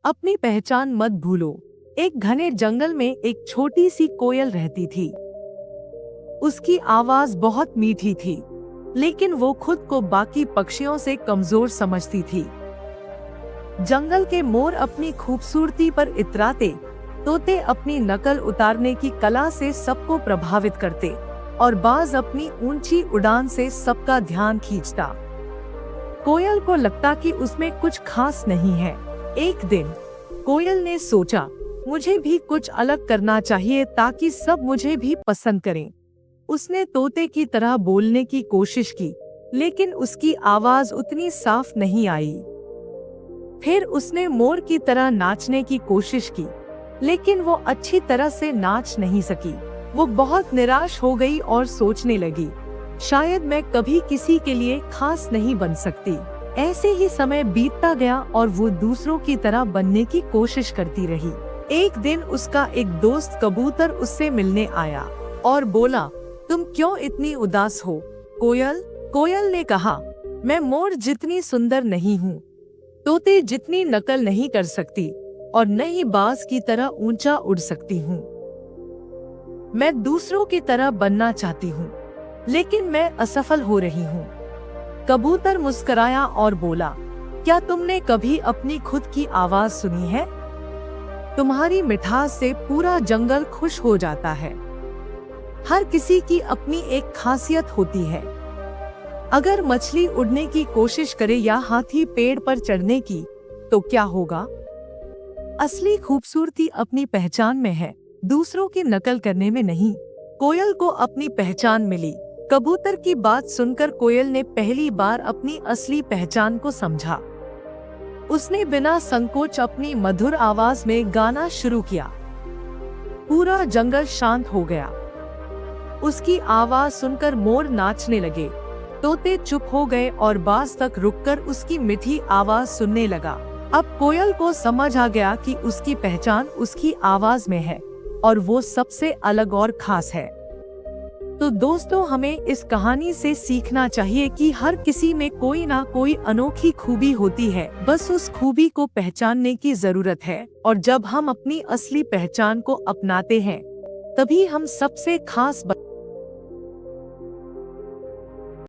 अपनी पहचान मत भूलो। एक घने जंगल में एक छोटी सी कोयल रहती थी। उसकी आवाज बहुत मीठी थी, लेकिन वो खुद को बाकी पक्षियों से कमजोर समझती थी। जंगल के मोर अपनी खूबसूरती पर इतराते, तोते अपनी नकल उतारने की कला से सबको प्रभावित करते और बाज अपनी ऊंची उड़ान से सबका ध्यान खींचता। कोयल को लगता कि उसमें कुछ खास नहीं है। एक दिन कोयल ने सोचा, मुझे भी कुछ अलग करना चाहिए ताकि सब मुझे भी पसंद करें। उसने तोते की तरह बोलने की कोशिश की, लेकिन उसकी आवाज उतनी साफ नहीं आई। फिर उसने मोर की तरह नाचने की कोशिश की, लेकिन वो अच्छी तरह से नाच नहीं सकी। वो बहुत निराश हो गई और सोचने लगी, शायद मैं कभी किसी के लिए खास नहीं बन सकती। ऐसे ही समय बीतता गया और वो दूसरों की तरह बनने की कोशिश करती रही। एक दिन उसका एक दोस्त कबूतर उससे मिलने आया और बोला, तुम क्यों इतनी उदास हो? कोयल ने कहा, मैं मोर जितनी सुंदर नहीं हूँ, तोते जितनी नकल नहीं कर सकती और न ही बाज की तरह ऊंचा उड़ सकती हूँ। मैं दूसरों की तरह बनना चाहती हूँ, लेकिन मैं असफल हो रही हूँ। कबूतर मुस्कुराया और बोला, क्या तुमने कभी अपनी खुद की आवाज सुनी है? तुम्हारी मिठास से पूरा जंगल खुश हो जाता है। हर किसी की अपनी एक खासियत होती है। अगर मछली उड़ने की कोशिश करे या हाथी पेड़ पर चढ़ने की, तो क्या होगा? असली खूबसूरती अपनी पहचान में है, दूसरों की नकल करने में नहीं। कोयल को अपनी पहचान मिली। कबूतर की बात सुनकर कोयल ने पहली बार अपनी असली पहचान को समझा। उसने बिना संकोच अपनी मधुर आवाज में गाना शुरू किया। पूरा जंगल शांत हो गया। उसकी आवाज सुनकर मोर नाचने लगे, तोते चुप हो गए और बाज तक रुककर उसकी मीठी आवाज सुनने लगा। अब कोयल को समझ आ गया कि उसकी पहचान उसकी आवाज में है और वो सबसे अलग और खास है। तो दोस्तों, हमें इस कहानी से सीखना चाहिए कि हर किसी में कोई ना कोई अनोखी खूबी होती है, बस उस खूबी को पहचानने की जरूरत है। और जब हम अपनी असली पहचान को अपनाते हैं, तभी हम सबसे खास